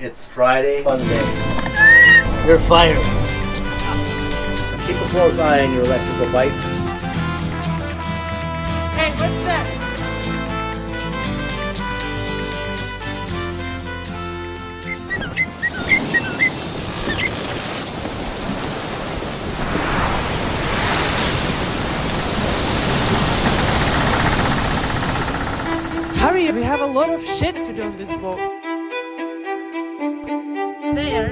It's Friday, fun day. You're fired. Keep a close eye on your electrical bikes. Hey, what's that? Hurry, we have a lot of shit to do on this boat. There.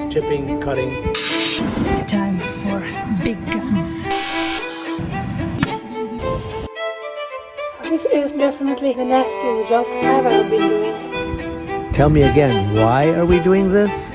Chipping, cutting. Time for big guns. This is definitely the nastiest job I've ever been doing. Tell me again, why are we doing this?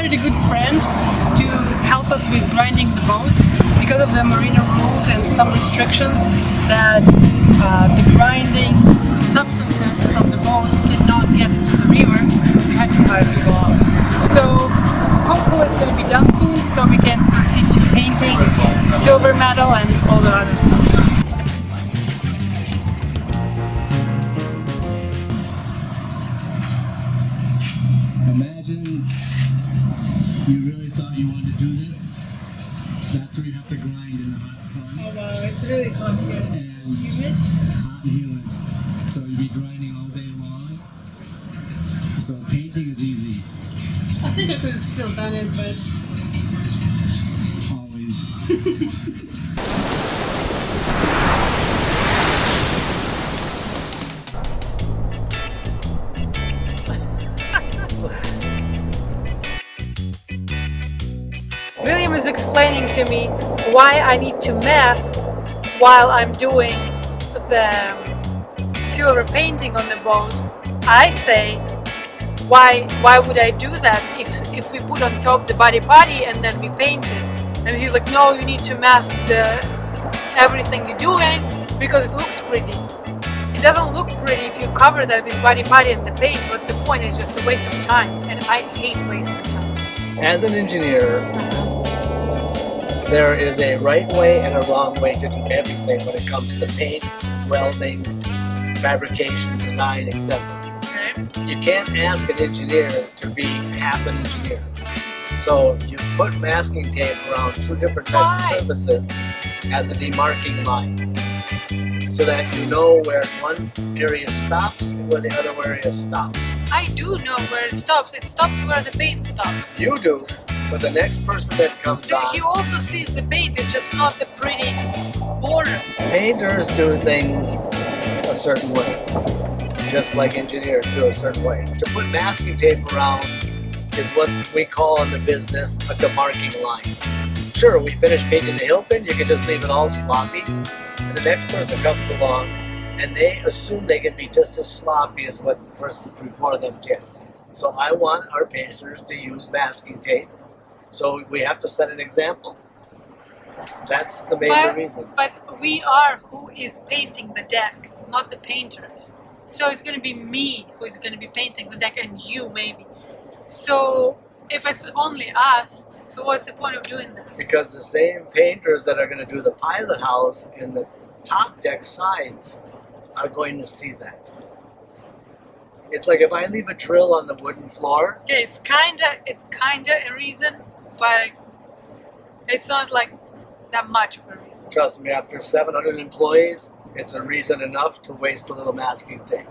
A good friend to help us with grinding the boat because of the marina rules and some restrictions that the grinding substances from the boat cannot get into the river. We had to hire people out. So hopefully it's going to be done soon so we can proceed to painting, silver medal and all the other stuff. Imagine you really thought you wanted to do this. That's where you have to grind in the hot sun. Oh wow, it's really hot here. And humid. Hot and humid. So you'll be grinding all day long. So painting is easy. I think I could have still done it, but Always. William is explaining to me why I need to mask while I'm doing the silver painting on the boat. I say, why would I do that if we put on top the body and then we paint it? And he's like, no, you need to mask everything you're doing because it looks pretty. It doesn't look pretty if you cover that with body and the paint. What's the point? It's just a waste of time, and I hate wasting time. As an engineer, there is a right way and a wrong way to do everything when it comes to paint, welding, fabrication, design, etc. Okay? You can't ask an engineer to be half an engineer. So you put masking tape around two different types of surfaces as a demarking line, so that you know where one area stops and where the other area stops. I do know where it stops. It stops where the paint stops. You do, but the next person that comes on, He also sees the paint, it's just not the pretty border. painters do things a certain way, just like engineers do a certain way. To put masking tape around is what we call in the business a demarking line. Sure, we finish painting the Hilton, you can just leave it all sloppy, and the next person comes along and they assume they can be just as sloppy as what the person before them did. So I want our painters to use masking tape, so we have to set an example. That's the major reason. But we are who is painting the deck, not the painters. So it's going to be me who is going to be painting the deck, and you maybe. So if it's only us, so what's the point of doing that? Because the same painters that are going to do the pilot house and the top deck sides are going to see that. It's like if I leave a drill on the wooden floor. Okay, it's kinda a reason, but it's not like that much of a reason. Trust me, after 700 employees, it's a reason enough to waste a little masking tape.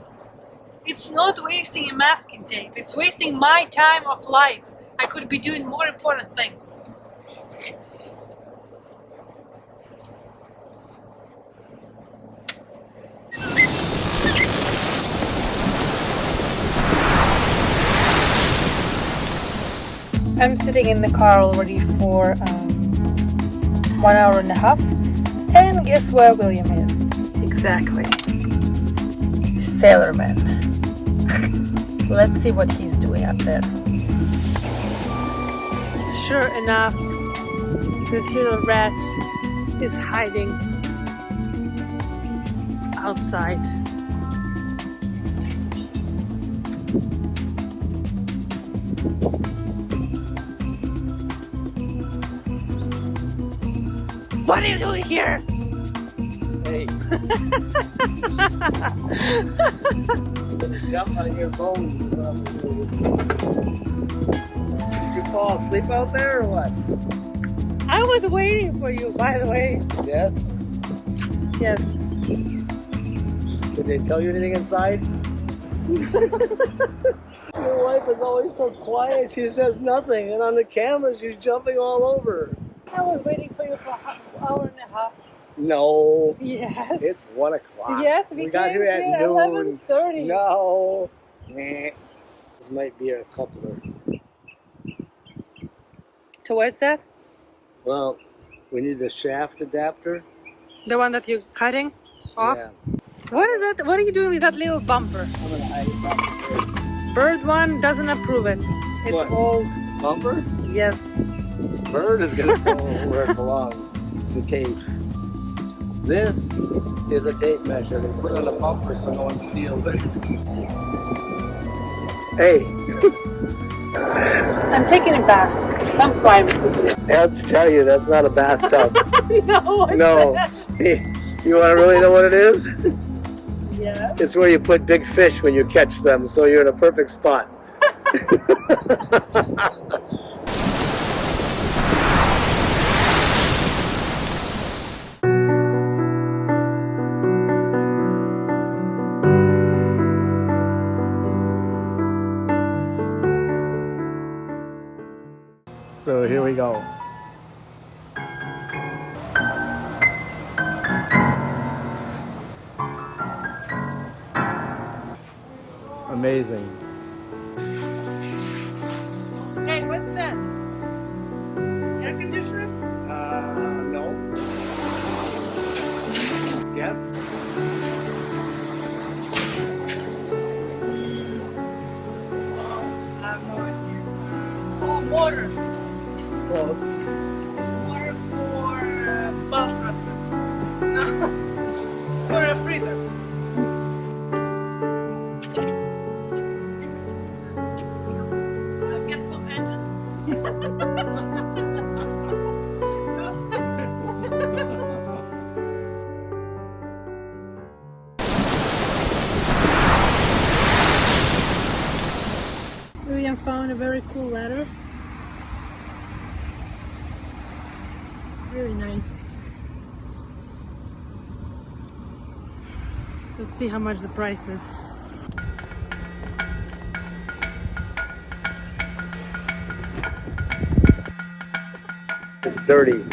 It's not wasting a masking tape. It's wasting my time of life. I could be doing more important things. I'm sitting in the car already for 1 hour and a half, and guess where William is? Exactly. Sailorman. Let's see what he's doing up there. Sure enough, this little rat is hiding outside. What are you doing here? Hey. Jump on your bones. Did you fall asleep out there or what? I was waiting for you, by the way. Yes. Yes. Did they tell you anything inside? Your wife is always so quiet. She says nothing, and on the camera, she's jumping all over. I was waiting for you for an hour and a half. No. Yes. It's 1 o'clock. Yes, we got here at noon. 11:30. No. This might be a coupler. So what's that? Well, we need the shaft adapter. The one that you're cutting off? Yeah. What is that? What are you doing with that little bumper? I'm gonna hide it back there. Bird one doesn't approve it. It's What? old. Bumper? Yes. Bird is gonna go where it belongs. The cage. This is a tape measure. They put it on a bumper so no one steals it. Hey. I'm taking it back. Some privacy. I have to tell you, that's not a bathtub. No. No. Hey, you want to really know what it is? Yeah. It's where you put big fish when you catch them, so you're in a perfect spot. So here we go. Amazing. Hey, what's that? Air conditioner? No. Yes? I have no idea. Oh, motor. Close. Water for bathroom. No. For a freezer. Get some engine. William found a very cool ladder. Really nice. Let's see how much the price is. It's dirty.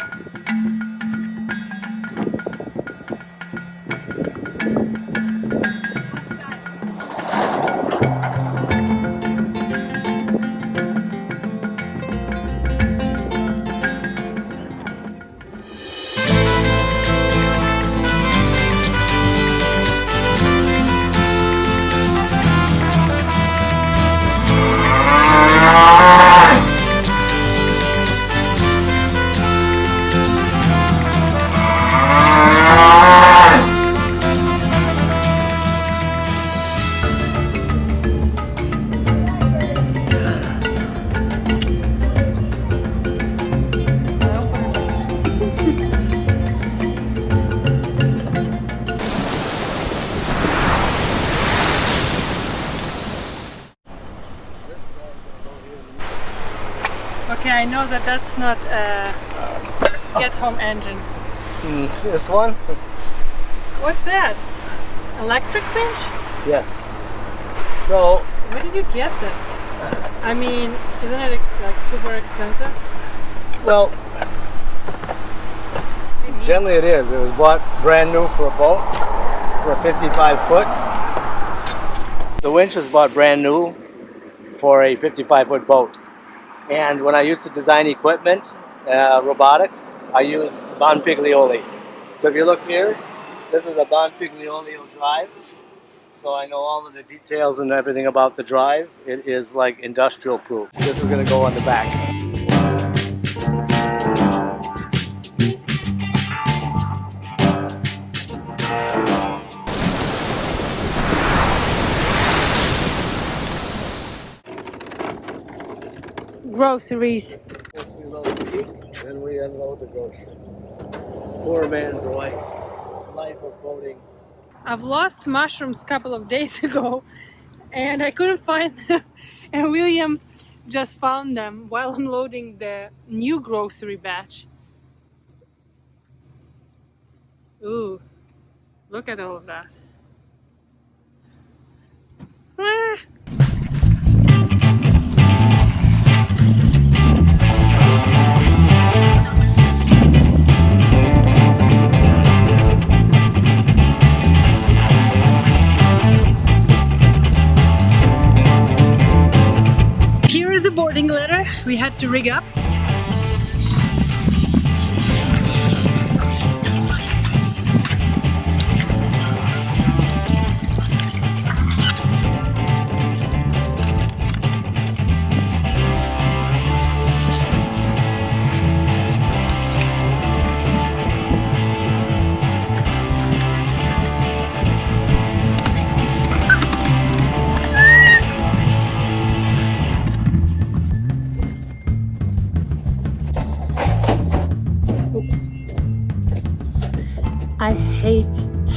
Okay, I know that that's not a get-home engine. This one? What's that? Electric winch? Yes. So, Where did you get this? I mean, isn't it like super expensive? well, generally it is. It was bought brand new for a boat, for a 55 foot. The winch was bought brand new for a 55 foot boat. And when I used to design equipment, robotics, I use Bonfiglioli. So if you look here, this is a Bonfiglioli drive. So I know all of the details and everything about the drive. It is like industrial proof. This is going to go on the back. groceries. We load the peak, then we unload the groceries. Poor man's life of boating. I've lost mushrooms a couple of days ago and I couldn't find them, and William just found them while unloading the new grocery batch. Ooh, look at all of that. Ah. Here is a boarding ladder we had to rig up.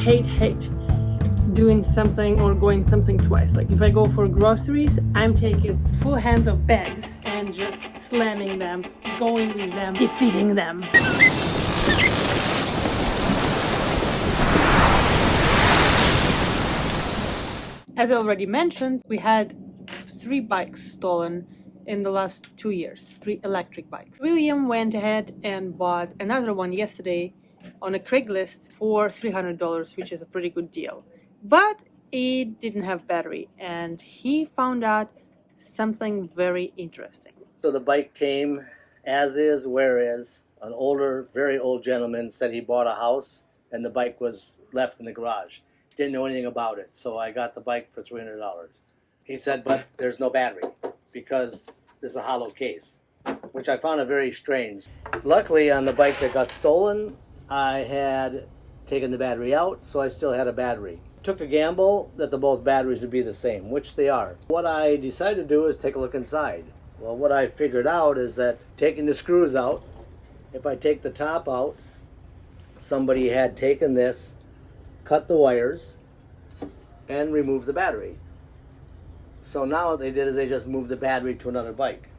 I hate doing something or going something twice. Like if I go for groceries, I'm taking full hands of bags and just slamming them, going with them, defeating them. As I already mentioned, we had 3 bikes stolen in the last 2 years, 3 electric bikes. William went ahead and bought another one yesterday on a Craigslist for $300, which is a pretty good deal. But it didn't have battery, and he found out something very interesting. So the bike came as is, where is. An older, very old gentleman said he bought a house and the bike was left in the garage. Didn't know anything about it, so I got the bike for $300. He said, but there's no battery because this is a hollow case, which I found very strange. Luckily, on the bike that got stolen, I had taken the battery out, so I still had a battery. Took a gamble that both batteries would be the same, which they are. What I decided to do is take a look inside. Well, what I figured out is that taking the screws out, if I take the top out, somebody had taken this, cut the wires, and removed the battery. So now what they did is they just moved the battery to another bike.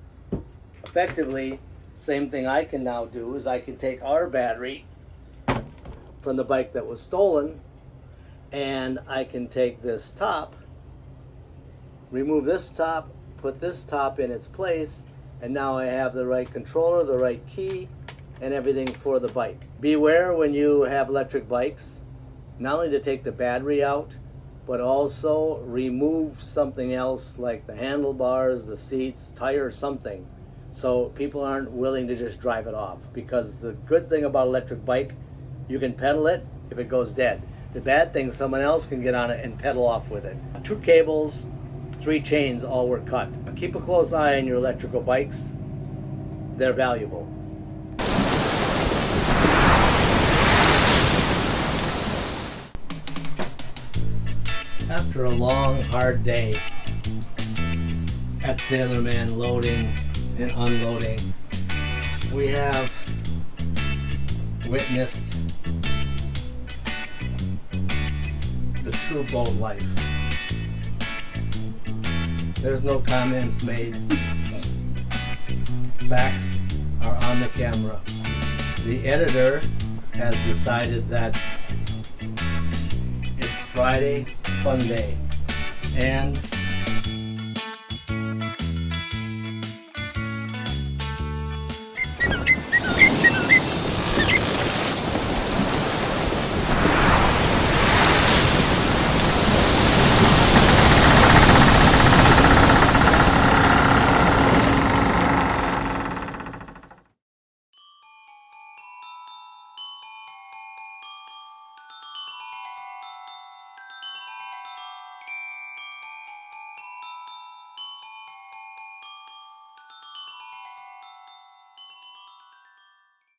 Effectively, same thing I can now do is I can take our battery from the bike that was stolen, and I can take this top, remove this top, put this top in its place, and now I have the right controller, the right key, and everything for the bike. Beware when you have electric bikes, not only to take the battery out, but also remove something else like the handlebars, the seats, tires, something, so people aren't willing to just drive it off. Because the good thing about electric bike, you can pedal it if it goes dead. The bad thing, someone else can get on it and pedal off with it. 2 cables, 3 chains, all were cut. Keep a close eye on your electrical bikes. They're valuable. After a long, hard day at Sailorman, loading and unloading, we have witnessed the true boat life. There's no comments made. Facts are on the camera. The editor has decided that it's Friday, fun day, and